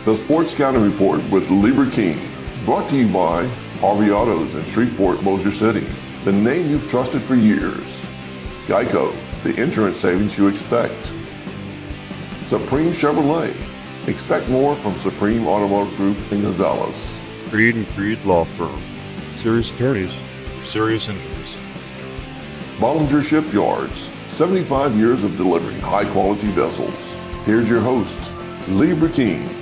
The Sports Scouting Report with Lieber King, brought to you by Harvey Autos in Shreveport, Bossier City, the name you've trusted for years. Geico, the insurance savings you expect. Supreme Chevrolet, expect more from Supreme Automotive Group in Gonzales. Creed and Creed Law Firm, serious attorneys for serious injuries. Bollinger Shipyards, 75 years of delivering high-quality vessels. Here's your host, Lieber King.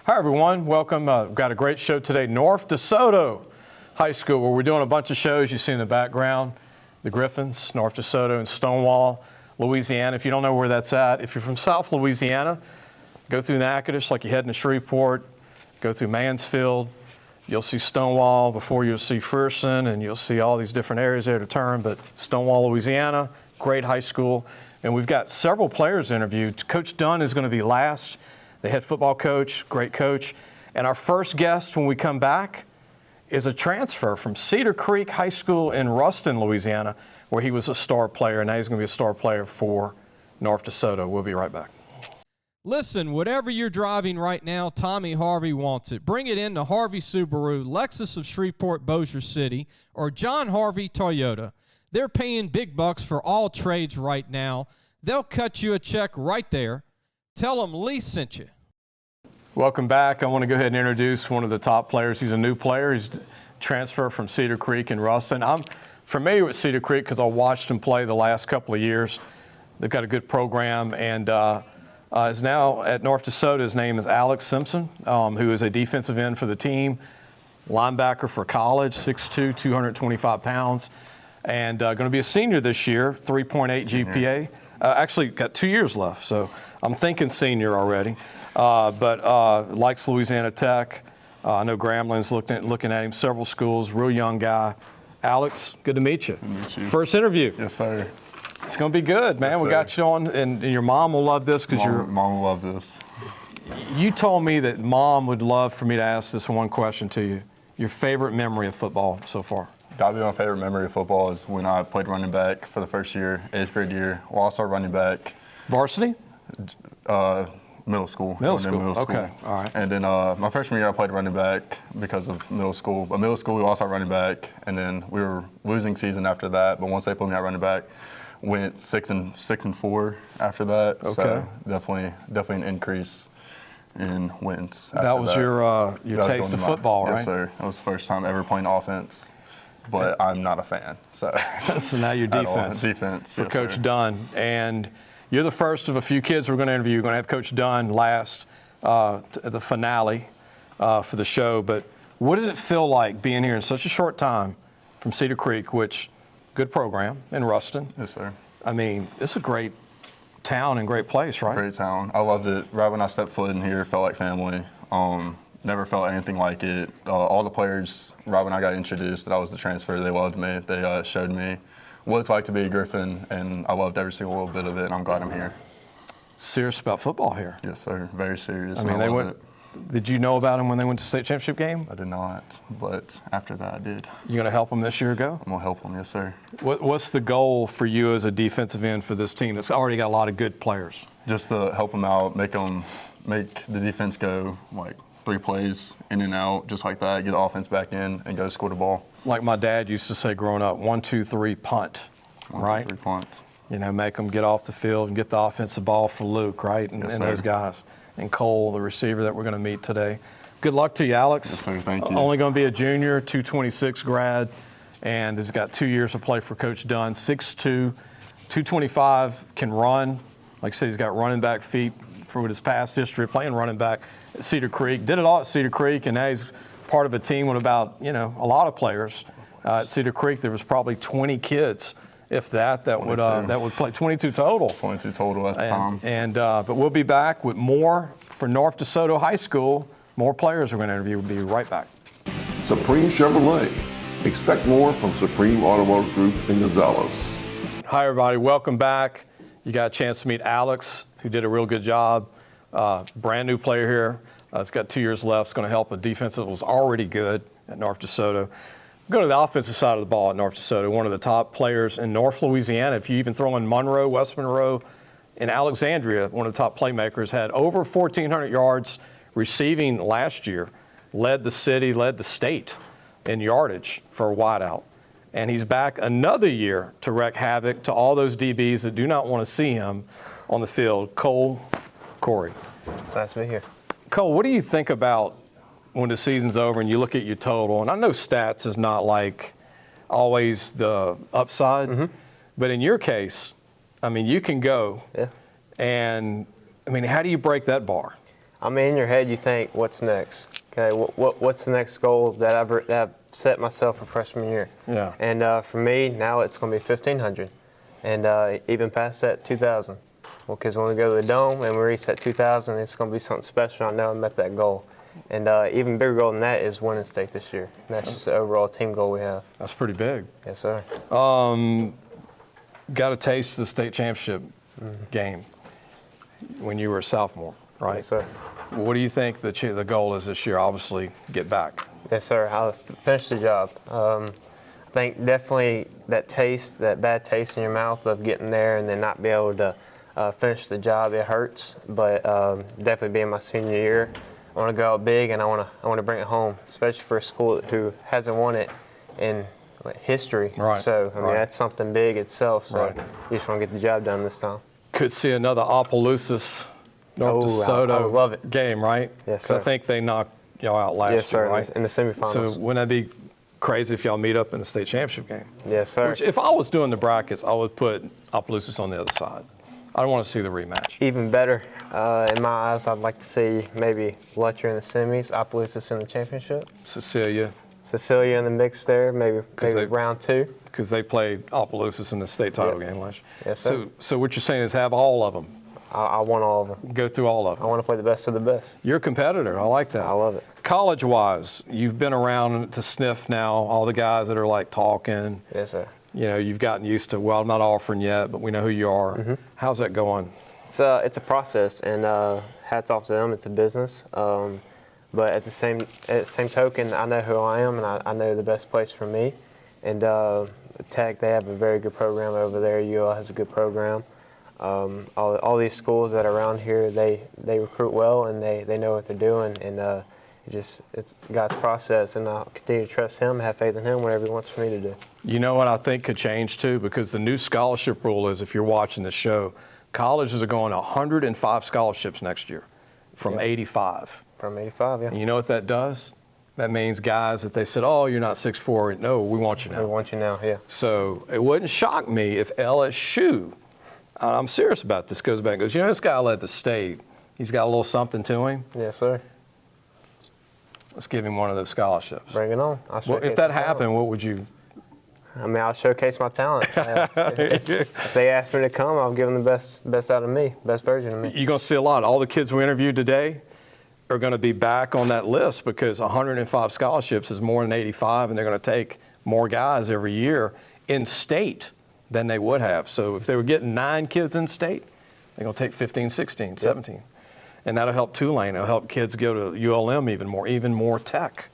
Hi everyone, welcome. We've got a great show today. North DeSoto High School, where we're doing a bunch of shows. You see in the background, the Griffins, North DeSoto, and Stonewall, Louisiana. If you don't know where that's at, if you're from South Louisiana, go through Natchitoches like you head into Shreveport, go through Mansfield. You'll see Stonewall before you'll see Ferguson, and you'll see all these different areas there to turn. But Stonewall, Louisiana, great high school. And we've got several players interviewed. Coach Dunn is going to be last, the head football coach, great coach. And our first guest when we come back is a transfer from Cedar Creek High School in Ruston, Louisiana, where he was a star player. And now he's going to be a star player for North DeSoto. We'll be right back. Listen, whatever you're driving right now, Tommy Harvey wants it. Bring it in to Harvey Subaru, Lexus of Shreveport, Bossier City, or John Harvey Toyota. They're paying big bucks for all trades right now. They'll cut you a check right there. Tell them Lee sent you. Welcome back. I want to go ahead and introduce one of the top players. He's a new player. He's transferred from Cedar Creek in Ruston. I'm familiar with Cedar Creek because I watched him play the last couple of years. They've got a good program, and is now at North DeSoto. His name is Alex Simpson, who is a defensive end for the team, linebacker for college, 6'2", 225 pounds, and going to be a senior this year, 3.8 GPA. Actually got 2 years left, so I'm thinking senior already. But likes Louisiana Tech. I know Gramblin's looking at him, several schools, real young guy. Alex, good to meet you. Good to meet you. First interview. Yes, sir. It's going to be good, man. Yes, we got you on, and your mom will love this because Mom will love this. You told me that Mom would love for me to ask this one question to you. Your favorite memory of football so far? Gotta be my favorite memory of football is when I played running back for the first year, 8th grade year. Well, I started running back. Varsity? Middle school. Middle school. Okay, all right. And then my freshman year, I played running back because of middle school. But middle school, we all started running back, and then we were losing season after that. But once they put me at running back, went 6-4 after that. Okay. So definitely an increase in wins. That was your taste of football, right? Yes, sir. That was the first time ever playing offense, but I'm not a fan. So, so now you're defense. Defense for yes, Coach sir. Dunn, and you're the first of a few kids we're going to interview. You're going to have Coach Dunn last the finale for the show. But what does it feel like being here in such a short time from Cedar Creek, which good program in Ruston? Yes, sir. I mean, it's a great town and great place, right? Great town. I loved it. Right when I stepped foot in here, it felt like family. Never felt anything like it. All the players, right when I got introduced that I was the transfer, they loved me. They showed me what it's like to be a Griffin, and I loved every single little bit of it, and I'm glad I'm here. Serious about football here. Yes, sir. Very serious. I mean, they went. Did you know about them when they went to state championship game? I did not, but after that, I did. You going to help them this year, go? I'm going to help them, yes, sir. What's the goal for you as a defensive end for this team that's already got a lot of good players? Just to help them out, make the defense go like 3 plays in and out, just like that, get the offense back in and go score the ball. Like my dad used to say growing up, 1, 2, 3, punt, right? 1, 2, 3, punt. You know, make them get off the field and get the offensive ball for Luke, right? And, yes, and those guys. And Cole, the receiver that we're going to meet today. Good luck to you, Alex. Yes, sir. Thank you. Only going to be a junior, 226 grad, and has got 2 years to play for Coach Dunn. 6'2", 225, can run. Like I said, he's got running back feet for his past history of playing running back at Cedar Creek. Did it all at Cedar Creek, and now he's part of a team with about, a lot of players. At Cedar Creek, there was probably 20 kids, if that would play 22 total. 22 total at the time. But we'll be back with more for North DeSoto High School. More players we're going to interview. We'll be right back. Supreme Chevrolet, expect more from Supreme Automotive Group in Gonzales. Hi, everybody. Welcome back. You got a chance to meet Alex, who did a real good job. Brand new player here. He's got 2 years left. It's going to help a defense that was already good at North DeSoto. Go to the offensive side of the ball at North DeSoto, one of the top players in North Louisiana. If you even throw in Monroe, West Monroe, and Alexandria, one of the top playmakers, had over 1,400 yards receiving last year, led the city, led the state in yardage for a wideout. And he's back another year to wreak havoc to all those DBs that do not want to see him on the field. Cole Corey. It's nice to be here. Cole, what do you think about when the season's over and you look at your total? And I know stats is not like always the upside, but in your case, I mean, you can go. Yeah. And, I mean, how do you break that bar? I mean, in your head, you think, what's next? Okay, what's the next goal that I've set myself for freshman year? Yeah. And for me, now it's going to be 1,500, and even past that, 2,000. Well, because when we go to the Dome and we reach that 2,000, it's going to be something special. I know I met that goal. And even bigger goal than that is winning state this year. And that's just the overall team goal we have. That's pretty big. Yes, sir. Got a taste of the state championship game when you were a sophomore, right? Yes, sir. What do you think the goal is this year? Obviously, get back. Yes, sir. I'll finish the job. I think definitely that taste, that bad taste in your mouth of getting there and then not be able to finish the job, it hurts. But definitely being my senior year, I want to go out big and I want to bring it home, especially for a school who hasn't won it in history. Right. So I mean that's something big itself. So Right. you just want to get the job done this time. Could see another Opelousas North DeSoto I would love it. game, right? Yes, 'Cause sir. I think they knocked y'all out last Yes, sir. year, right? In the semifinals. So wouldn't that be crazy if y'all meet up in the state championship game? Yes, sir. Which, if I was doing the brackets, I would put Opelousas on the other side. I don't want to see the rematch. Even better, in my eyes, I'd like to see maybe Letcher in the semis, Opelousas in the championship, Cecilia, Cecilia in the mix there, maybe they- round 2. because they played Opelousas in the state title Yep. game last year. Yes, sir. So what you're saying is have all of them. I want all of them. Go through all of I them. want to play the best of the best. You're a competitor. I like that. I love it. College-wise, you've been around to sniff now all the guys that are like talking. Yes, sir. You know, you've gotten used to, well, I'm not offering yet, but we know who you are. How's that going? It's a process, and hats off to them. It's a business, but at the same token, I know who I am, and I know the best place for me. And Tech, they have a very good program over there. UL has a good program. All these schools that are around here, they recruit well, and they know what they're doing. And it's God's process, and I'll continue to trust Him, have faith in Him, whatever He wants for me to do. You know what I think could change too? Because the new scholarship rule is, if you're watching the show, colleges are going 105 scholarships next year from 85. From 85, yeah. And you know what that does? That means guys that they said, oh, you're not 6'4". No, we want you We now. want you now, yeah. So it wouldn't shock me if LSU, I'm serious about this, goes back and goes, you know, this guy led the state. He's got a little something to him. Yes, sir. Let's give him one of those scholarships. Bring it on. Well, if that happened, what would you? I mean, I'll showcase my talent. If they ask me to come, I'll give them the best out of me, best version of me. You're going to see a lot. All the kids we interviewed today are going to be back on that list because 105 scholarships is more than 85, and they're going to take more guys every year in state than they would have. So if they were getting 9 kids in state, they're going to take 15, 16, 17. And that'll help Tulane. It'll help kids go to ULM even more Tech.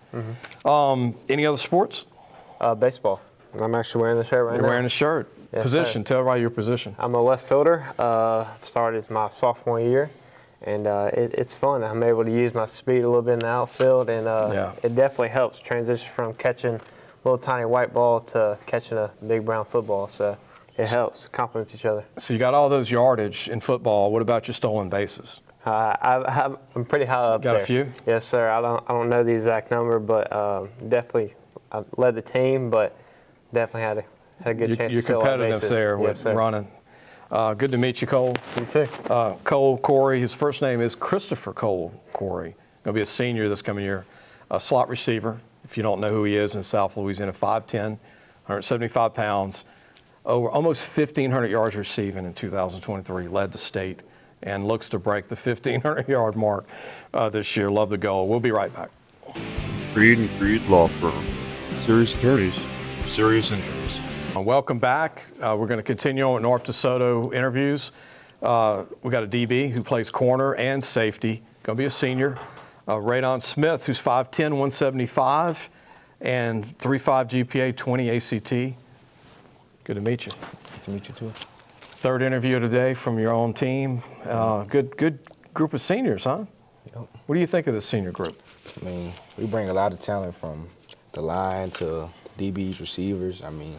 Any other sports? Baseball. I'm actually wearing the shirt right now. You're wearing a shirt. Yes, Position. sir. Tell everybody your position. I'm a left fielder. Started my sophomore year, and it's fun. I'm able to use my speed a little bit in the outfield, and it definitely helps transition from catching a little tiny white ball to catching a big brown football. So it helps, complements each other. So you got all those yardage in football. What about your stolen bases? I'm pretty high up there. Got a few? Yes, sir. I don't know the exact number, but definitely I led the team, but definitely had a good chance Your to steal our competitiveness bases. there with Yes, sir. running. Good to meet you, Cole. You too. Cole Corey, his first name is Christopher Cole Corey. Going to be a senior this coming year. A slot receiver, if you don't know who he is, in South Louisiana, 5'10", 175 pounds, over almost 1,500 yards receiving in 2023, led the state, and looks to break the 1,500-yard mark this year. Love the goal. We'll be right back. Creed and Creed Law Firm. Serious attorneys, serious injuries. Welcome back. We're going to continue on with North DeSoto interviews. We got a DB who plays corner and safety. Going to be a senior. Radon Smith, who's 5'10", 175, and 3.5 GPA, 20 ACT. Good to meet you. Nice to meet you too. Third interview today from your own team. Good group of seniors, huh? Yep. What do you think of the senior group? I mean, we bring a lot of talent from the line to DBs, receivers. I mean,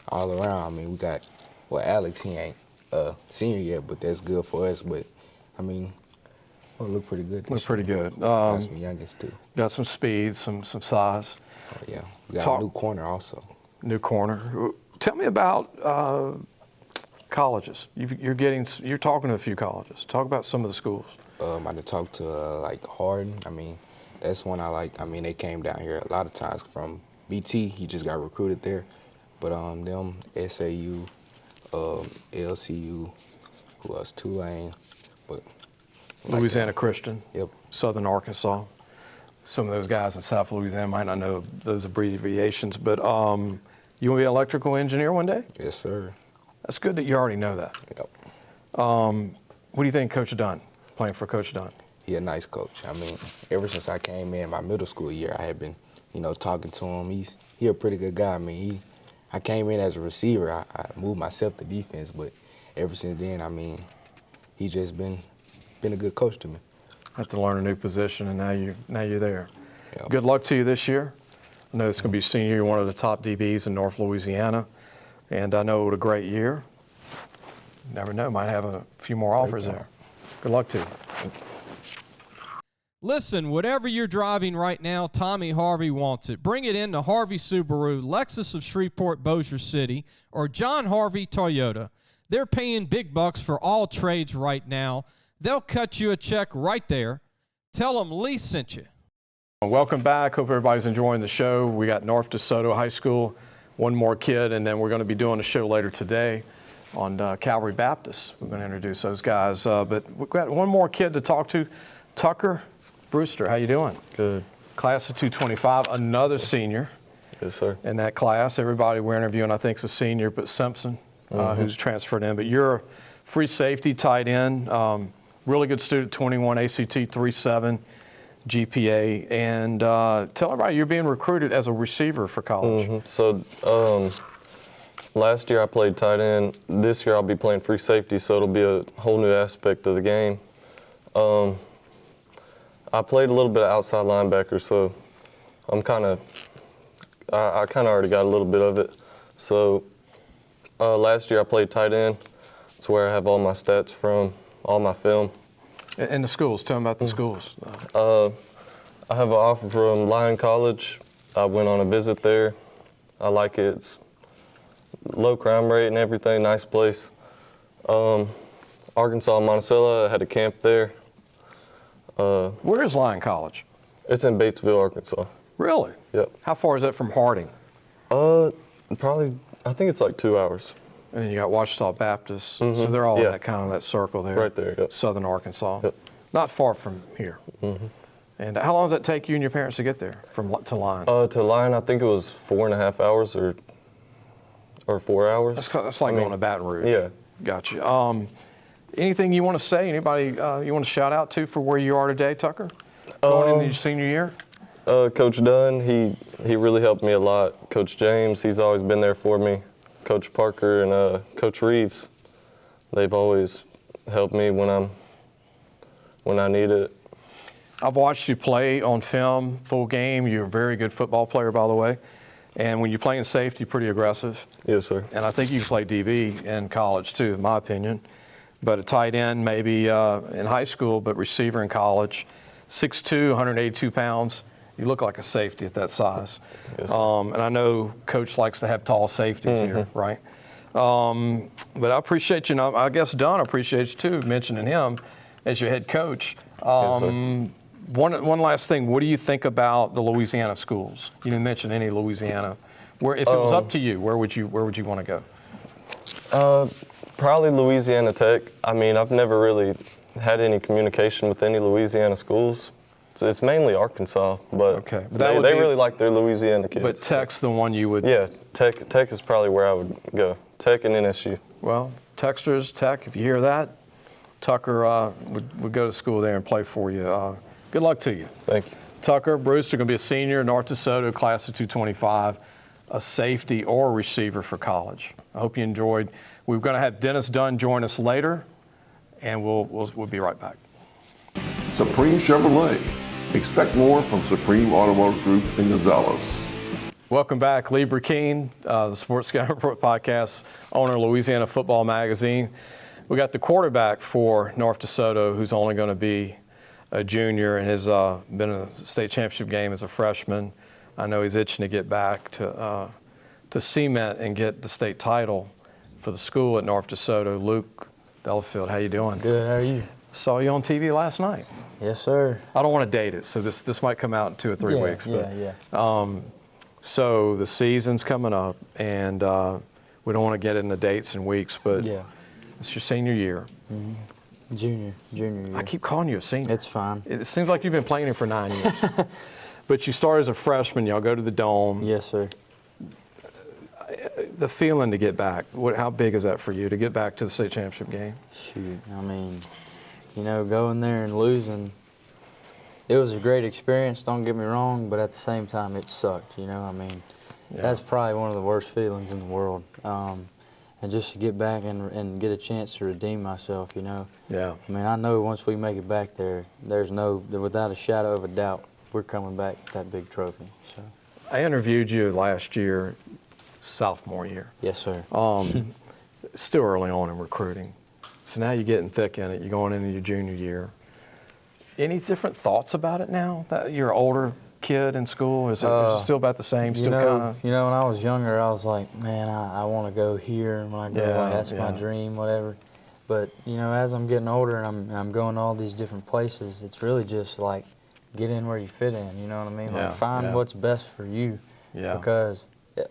all around. I mean, we got, well, Alex, he ain't a senior yet, but that's good for us. But, I mean, we'll look pretty good. Look pretty good. Got some youngest, too. Got some speed, some size. Oh, yeah. We got a new corner also. New corner. Tell me about colleges. You're talking to a few colleges. Talk about some of the schools. I done talked to, like, Harden. I mean, that's one I like. I mean, they came down here a lot of times from BT. He just got recruited there. But them, SAU, LCU, who else? Tulane. But Louisiana Christian. Yep. Southern Arkansas. Some of those guys in South Louisiana might not know those abbreviations. But you want to be an electrical engineer one day? Yes, sir. That's good that you already know that. Yep. What do you think of Coach Dunn, playing for Coach Dunn? He a nice coach. I mean, ever since I came in my middle school year, I had been, talking to him. He a pretty good guy. I mean, I came in as a receiver. I moved myself to defense, but ever since then, I mean, he just been a good coach to me. Have to learn a new position, and now you're there. Yep. Good luck to you this year. I know it's going to be senior. You're one of the top DBs in North Louisiana, and I know what a great year. You never know, might have a few more offers there. Good luck to you. Listen, whatever you're driving right now, Tommy Harvey wants it. Bring it in to Harvey Subaru, Lexus of Shreveport, Bossier City, or John Harvey Toyota. They're paying big bucks for all trades right now. They'll cut you a check right there. Tell them Lee sent you. Welcome back. Hope everybody's enjoying the show. We got North DeSoto High School, one more kid, and then we're going to be doing a show later today on Calvary Baptist. We're going to introduce those guys. But we've got one more kid to talk to, Tucker Brewster. How you doing? Good. Class of 225, another senior. Yes, sir. In that class. Everybody we're interviewing, I think, is a senior, but Simpson, who's transferred in. But you're a free safety, tight end, really good student, 21 ACT, 3.7 GPA. And tell everybody you're being recruited as a receiver for college. So last year I played tight end. This year I'll be playing free safety, so it'll be a whole new aspect of the game. I played a little bit of outside linebacker, so I kind of already got a little bit of it. So last year I played tight end. It's where I have all my stats from, all my film. And the schools, tell them about the schools. I have an offer from Lyon College. I went on a visit there. I like it. It's low crime rate and everything, nice place. Arkansas, Monticello, I had a camp there. Where is Lyon College? It's in Batesville, Arkansas. Really? Yep. How far is that from Harding? Probably, I think it's like 2 hours. And then you got Ouachita Baptist, so they're all in that kind of that circle there. Right there, yep. Southern Arkansas. Yep. Not far from here. And how long does that take you and your parents to get there to Lyon? To Lyon, I think it was 4.5 hours or 4 hours. That's like going to Baton Rouge. Yeah. Gotcha. Anything you want to say? Anybody you want to shout out to for where you are today, Tucker? Going into your senior year? Coach Dunn, he really helped me a lot. Coach James, he's always been there for me. Coach Parker and Coach Reeves, they've always helped me when I need it. I've watched you play on film, full game. You're a very good football player, by the way. And when you're playing safety, pretty aggressive. Yes, sir. And I think you can play DB in college, too, in my opinion. But a tight end maybe in high school, but receiver in college. 6'2", 182 pounds. You look like a safety at that size. Yes, and I know Coach likes to have tall safeties here, right? But I appreciate you. I guess Don appreciates you, too, mentioning him as your head coach. Yes, sir. One last thing. What do you think about the Louisiana schools? You didn't mention any Louisiana. If it was up to you, where would you want to go? Probably Louisiana Tech. I mean, I've never really had any communication with any Louisiana schools. So it's mainly Arkansas, but they really like their Louisiana kids. But Tech's the one you would. Yeah, Tech is probably where I would go. Tech and NSU. Well, Techsters, Tech, if you hear that, Tucker would go to school there and play for you. Good luck to you. Thank you. Tucker Brewster going to be a senior, North DeSoto, class of 225, a safety or a receiver for college. I hope you enjoyed. We're going to have Dennis Dunn join us later, and we'll be right back. Supreme Chevrolet. Expect more from Supreme Automotive Group in Gonzales. Welcome back, Lee Burkeen, the Sports Scouting Report podcast, owner of Louisiana Football Magazine. We got the quarterback for North DeSoto, who's only going to be a junior and has been in a state championship game as a freshman. I know he's itching to get back to cement and get the state title for the school at North DeSoto. Luke Delafield, how you doing? Good, how are you? Saw you on TV last night. Yes, sir. I don't want to date it, so this might come out in 2 or 3 weeks. Yeah. So the season's coming up, and we don't want to get into dates and weeks, but Yeah. it's your senior year. Junior year. I keep calling you a senior. It's fine. It seems like you've been playing here for 9 years. But you start as a freshman, y'all go to the Dome. Yes, sir. The feeling to get back, how big is that for you, to get back to the state championship game? Shoot, I mean, going there and losing, it was a great experience, don't get me wrong, but at the same time, it sucked, That's probably one of the worst feelings in the world. And just to get back and get a chance to redeem myself, Yeah. I know once we make it back there, without a shadow of a doubt, we're coming back with that big trophy. So. I interviewed you last year, sophomore year. Yes, sir. Still early on in recruiting. So now you're getting thick in it. You're going into your junior year. Any different thoughts about it now that you're an older kid in school? Is it still about the same? Still kind of. When I was younger, I was like, man, I want to go here. When I grow up, that's my dream, whatever. But as I'm getting older and I'm going to all these different places, it's really just like get in where you fit in. You know what I mean? Yeah, like find what's best for you. Yeah. Because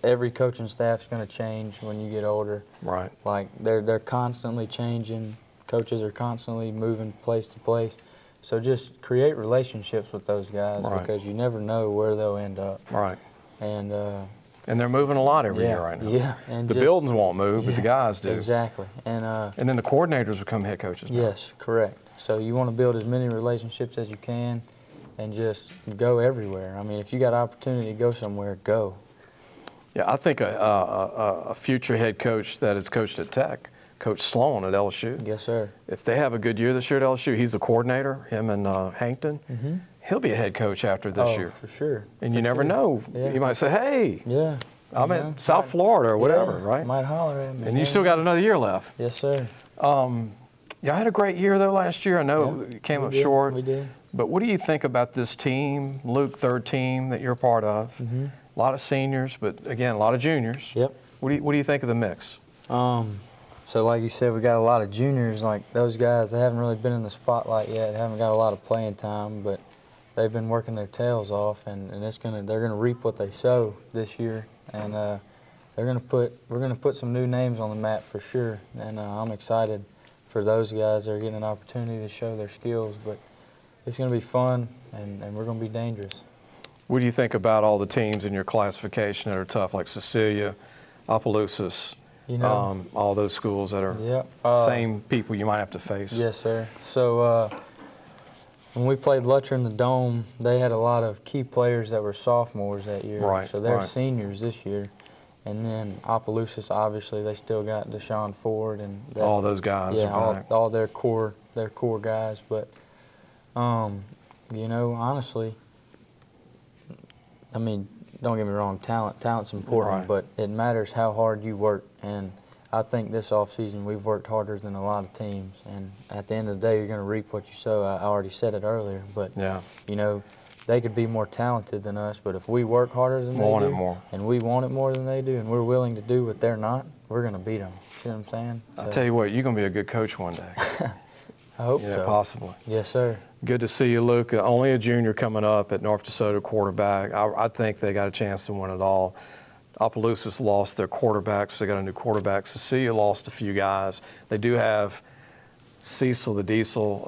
every coaching staff's going to change when you get older. Right. Like they're constantly changing. Coaches are constantly moving place to place. So just create relationships with those guys because you never know where they'll end up. Right. And they're moving a lot every year right now. Yeah. And the buildings won't move, but the guys do. Exactly. And then the coordinators become head coaches now. Yes, correct. So you want to build as many relationships as you can and just go everywhere. If you got an opportunity to go somewhere, go. Yeah, I think a future head coach that has coached at Tech, Coach Sloan at LSU. Yes, sir. If they have a good year this year at LSU, he's the coordinator, him and Hankton. Mm-hmm. He'll be a head coach after this year. For sure. And you never know. Yeah. You might say, hey, yeah, I'm in South Florida or whatever, right? Might holler at me. And you still got another year left. Yes, sir. Yeah, I had a great year, though, last year. I know it came up short. We did. But what do you think about this team, Luke, third team that you're a part of? Mm-hmm. A lot of seniors, but, again, a lot of juniors. Yep. What do you think of the mix? So like you said, we got a lot of juniors. Like those guys, they haven't really been in the spotlight yet. They haven't got a lot of playing time, but they've been working their tails off, and they're gonna reap what they sow this year. And we're gonna put some new names on the map for sure. And I'm excited for those guys that are getting an opportunity to show their skills. But it's gonna be fun, and we're gonna be dangerous. What do you think about all the teams in your classification that are tough, like Cecilia, Opelousas? All those schools that are same people you might have to face. Yes, sir. So when we played Lutcher in the Dome, they had a lot of key players that were sophomores that year. Right. So they're seniors this year. And then Opelousas, obviously, they still got Deshaun Ford and all those guys. Yeah, are back. all their core guys. But honestly, don't get me wrong, talent's important, but it matters how hard you work. And I think this offseason we've worked harder than a lot of teams. And at the end of the day, you're going to reap what you sow. I already said it earlier, but they could be more talented than us. But if we work harder than they do, and we want it more than they do, and we're willing to do what they're not, we're going to beat them. See what I'm saying? I'll tell you what, you're going to be a good coach one day. I hope so. Possibly. Yes, sir. Good to see you, Luke. Only a junior coming up at North DeSoto quarterback. I think they got a chance to win it all. Opelousas lost their quarterback, so they got a new quarterback. Cecilia lost a few guys. They do have Cecil the Diesel,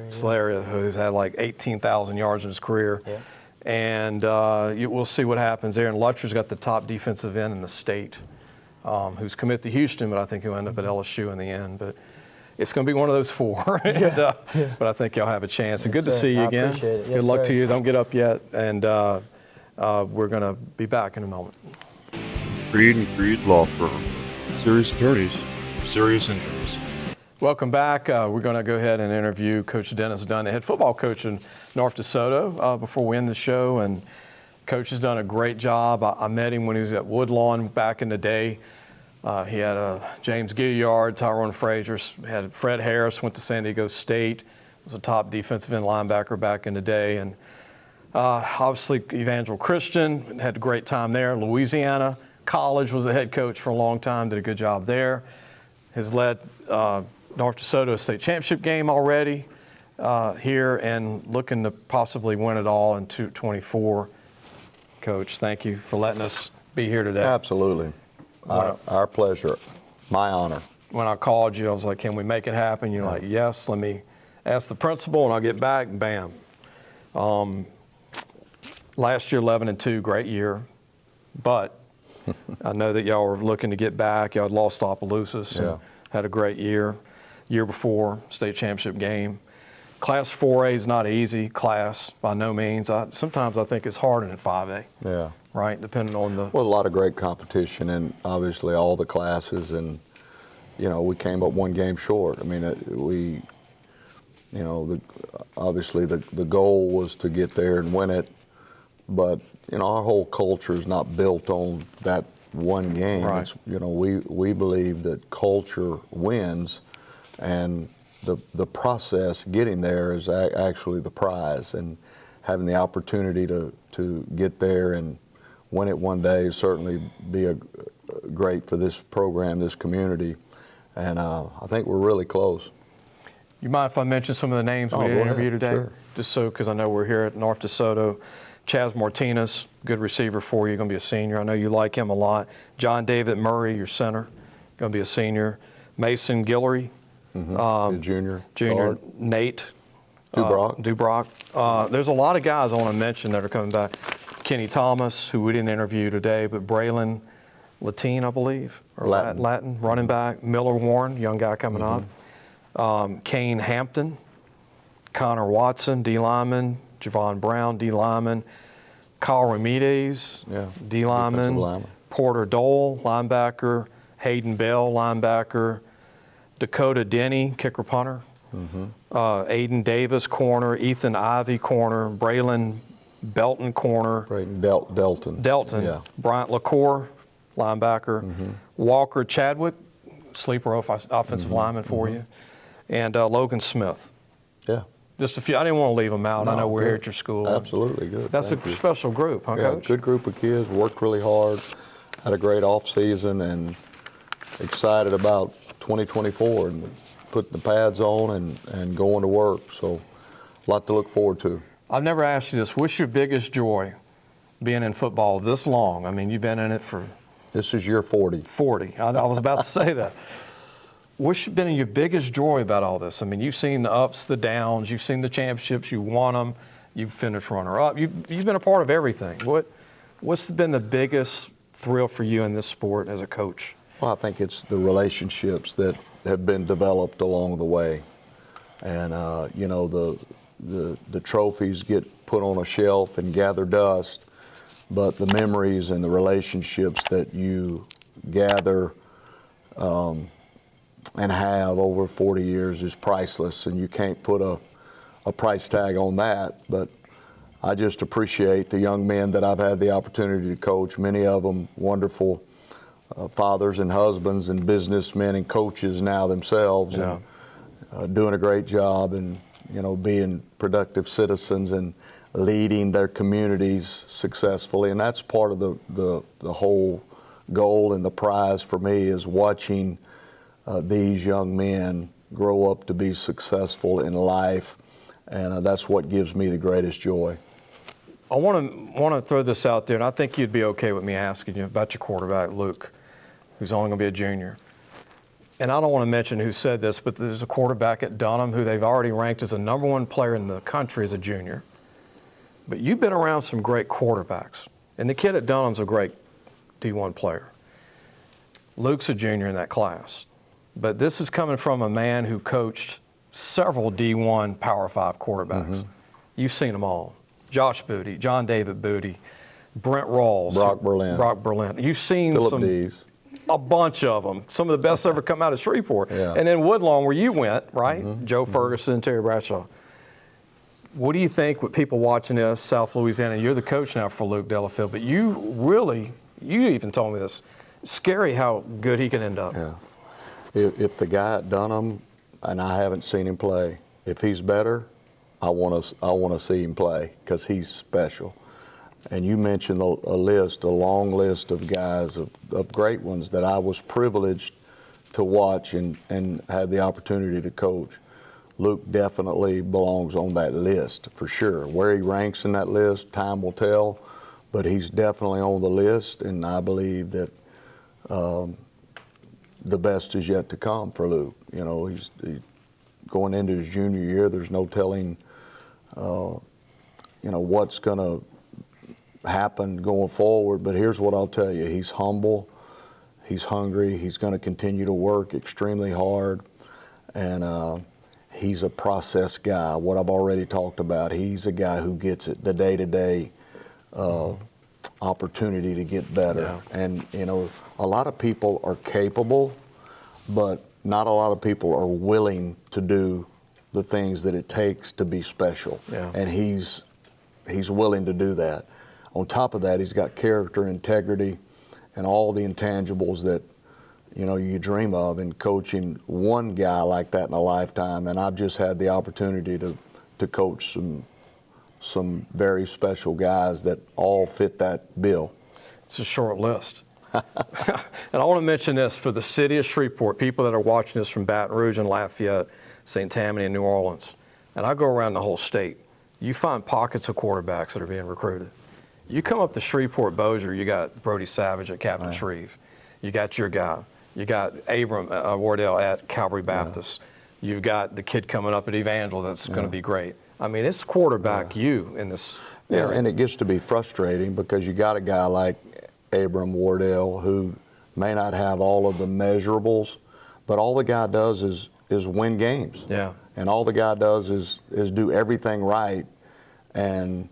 Solaria, who's had like 18,000 yards in his career. Yeah. And we'll see what happens there. And Lutcher's got the top defensive end in the state, who's committed to Houston, but I think he'll end up at LSU in the end. But it's going to be one of those four. But I think y'all have a chance. And good to see you again. Appreciate it. Yes, good luck sir. to you. Don't get up yet. And we're going to be back in a moment. Creed and Creed Law Firm. Serious attorneys, serious injuries. Welcome back. We're going to go ahead and interview Coach Dennis Dunn, the head football coach in North DeSoto, before we end the show. And Coach has done a great job. I met him when he was at Woodlawn back in the day. He had James Gilliard, Tyrone Frazier, had Fred Harris, went to San Diego State, was a top defensive end linebacker back in the day. And obviously Evangel Christian, had a great time there. Louisiana College, was the head coach for a long time, did a good job there. Has led North DeSoto state championship game already here, and looking to possibly win it all in 2024. Coach, thank you for letting us be here today. Absolutely. Our pleasure. My honor. When I called you, I was like, can we make it happen? You're like, yes, let me ask the principal, and I'll get back, and bam. Last year, 11-2, great year. But I know that y'all were looking to get back. Y'all had lost Opelousas and had a great year. Year before, state championship game. Class 4A is not an easy class by no means. Sometimes I think it's harder than 5A. Yeah. Right, depending on the. Well, a lot of great competition, and obviously all the classes, and we came up one game short. I mean, obviously the goal was to get there and win it, but our whole culture is not built on that one game. Right. It's, we believe that culture wins, and the process getting there is actually the prize, and having the opportunity to get there and win it one day certainly be great for this program, this community, and I think we're really close. You mind if I mention some of the names we did interview today? Sure. Just so, because I know we're here at North DeSoto. Chaz Martinez, good receiver for you, going to be a senior. I know you like him a lot. John David Murray, your center, going to be a senior. Mason Guillory, Junior. Guard. Nate Dubrock. There's a lot of guys I want to mention that are coming back. Kenny Thomas, who we didn't interview today, but Braylon Latine, I believe, or Latin running back. Miller Warren, young guy coming up. Kane Hampton, Connor Watson, D lineman. Javon Brown, D lineman. Kyle Ramirez, D lineman. Porter Dole, linebacker. Hayden Bell, linebacker. Dakota Denny, kicker punter. Aiden Davis, corner. Ethan Ivy, corner. Braylon Belton, corner. Delton. Yeah. Bryant LaCour, linebacker. Walker Chadwick, sleeper offensive lineman for you. And Logan Smith. Yeah. Just a few. I didn't want to leave them out. I know we're here at your school. Absolutely good. That's a special group, huh, Coach? Good group of kids. Worked really hard. Had a great off season, and excited about 2024 and putting the pads on and going to work. So a lot to look forward to. I've never asked you this. What's your biggest joy being in football this long? I mean, you've been in it for. This is year 40. 40. I was about to say that. What's been your biggest joy about all this? I mean, you've seen the ups, the downs, you've seen the championships, you won them, you've finished runner-up. You've been a part of everything. What's been the biggest thrill for you in this sport as a coach? Well, I think it's the relationships that have been developed along the way. And, the trophies get put on a shelf and gather dust, but the memories and the relationships that you gather and have over 40 years is priceless, and you can't put a price tag on that. But I just appreciate the young men that I've had the opportunity to coach, many of them wonderful fathers and husbands and businessmen and coaches now themselves, and doing a great job, and being productive citizens and leading their communities successfully. And that's part of the whole goal, and the prize for me is watching these young men grow up to be successful in life, and that's what gives me the greatest joy. I want to throw this out there, and I think you'd be okay with me asking you about your quarterback, Luke, who's only going to be a junior. And I don't want to mention who said this, but there's a quarterback at Dunham who they've already ranked as the #1 player in the country as a junior. But you've been around some great quarterbacks, and the kid at Dunham's a great D1 player. Luke's a junior in that class. But this is coming from a man who coached several D1 Power 5 quarterbacks. You've seen them all. Josh Booty, John David Booty, Brent Rawls. Brock Berlin. You've seen Phillip some. Dees. A bunch of them. Some of the best ever come out of Shreveport. Yeah. And then Woodlawn, where you went, right? Joe Ferguson, Terry Bradshaw. What do you think with people watching this, South Louisiana? You're the coach now for Luke Delafield, but you even told me this. It's scary how good he can end up. Yeah. If the guy at Dunham, and I haven't seen him play, if he's better, I want to see him play because he's special. And you mentioned a long list of guys, of great ones that I was privileged to watch and had the opportunity to coach. Luke definitely belongs on that list for sure. Where he ranks in that list, time will tell, but he's definitely on the list, and I believe that the best is yet to come for Luke. You know, he's going into his junior year. There's no telling, what's going to happen going forward. But here's what I'll tell you: he's humble, he's hungry, he's going to continue to work extremely hard, and he's a process guy. What I've already talked about. He's a guy who gets it, the day-to-day opportunity to get better. Yeah. And a lot of people are capable, but not a lot of people are willing to do the things that it takes to be special. Yeah. And he's willing to do that. On top of that, he's got character, integrity, and all the intangibles that you dream of in coaching one guy like that in a lifetime. And I've just had the opportunity to coach some very special guys that all fit that bill. It's a short list. And I want to mention this for the city of Shreveport, people that are watching this from Baton Rouge and Lafayette, St. Tammany, and New Orleans. And I go around the whole state. You find pockets of quarterbacks that are being recruited. You come up to Shreveport Bossier, you got Brody Savage at Captain Shreve. You got your guy. You got Abram Wardell at Calvary Baptist. Yeah. You've got the kid coming up at Evangel that's going to be great. I mean, it's quarterback you in this area. And it gets to be frustrating because you got a guy like Abram Wardell who may not have all of the measurables, but all the guy does is win games. Yeah. And all the guy does is do everything right. And,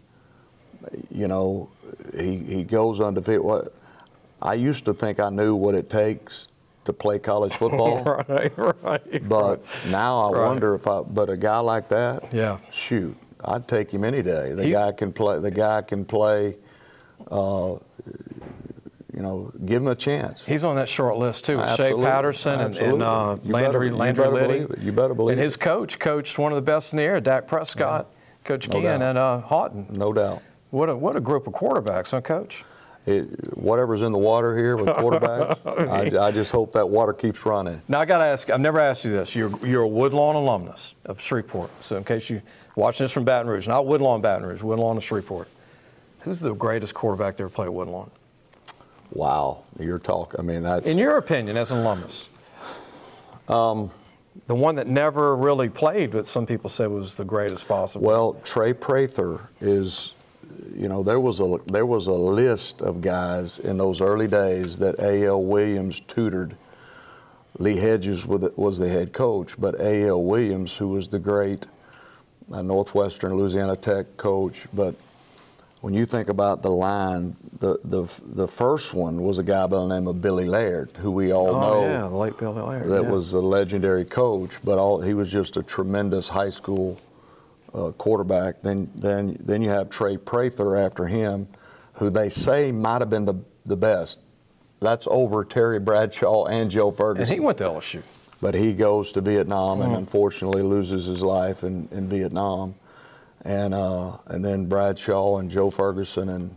he goes undefeated. I used to think I knew what it takes to play college football. Right. But now I wonder but a guy like that, shoot, I'd take him any day. The guy can play, give him a chance. He's on that short list too, with Shea Patterson and Landry Liddy. You better believe and his coach coached one of the best in the air, Dak Prescott, Coach Kean and Houghton. No doubt. What a group of quarterbacks, huh, Coach? Whatever's in the water here with quarterbacks, I just hope that water keeps running. Now I got to ask, I've never asked you this. You're a Woodlawn alumnus of Shreveport. So in case you're watching this from Baton Rouge, not Woodlawn, Baton Rouge, Woodlawn of Shreveport. Who's the greatest quarterback to ever play at Woodlawn? Wow, you're talking. I mean, that's. In your opinion, as an alumnus. The one that never really played, but some people said was the greatest possible. Well, Trey Prather is. There was a list of guys in those early days that A.L. Williams tutored. Lee Hedges was the head coach, but A.L. Williams, who was the great Northwestern Louisiana Tech coach. But when you think about the line, the first one was a guy by the name of Billy Laird, who we all know. Oh, yeah, the late Billy Laird. That was a legendary coach, but he was just a tremendous high school quarterback. Then you have Trey Prather after him, who they say might have been the best. That's over Terry Bradshaw and Joe Ferguson. And he went to LSU. But he goes to Vietnam and unfortunately loses his life in Vietnam. And then Bradshaw and Joe Ferguson, and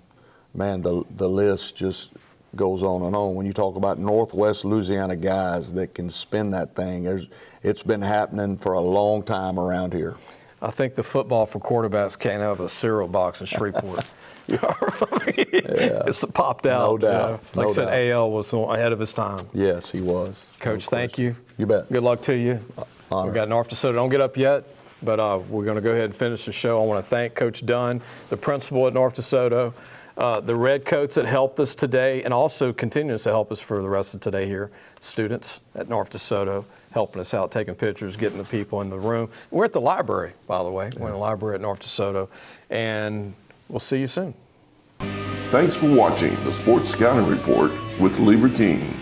man, the list just goes on and on. When you talk about Northwest Louisiana guys that can spin that thing, it's been happening for a long time around here. I think the football for quarterbacks came out of a cereal box in Shreveport. It's popped out. No doubt. Like I said, AL was ahead of his time. Yes, he was. Coach, thank you. You bet. Good luck to you. Honor. We've got North DeSoto. Don't get up yet, but we're going to go ahead and finish the show. I want to thank Coach Dunn, the principal at North DeSoto, the Redcoats that helped us today and also continues to help us for the rest of today here, students at North DeSoto, helping us out, taking pictures, getting the people in the room. We're at the library, by the way. We're in the library at North DeSoto, and we'll see you soon. Thanks for watching the Sports Scouting Report with Lieber King.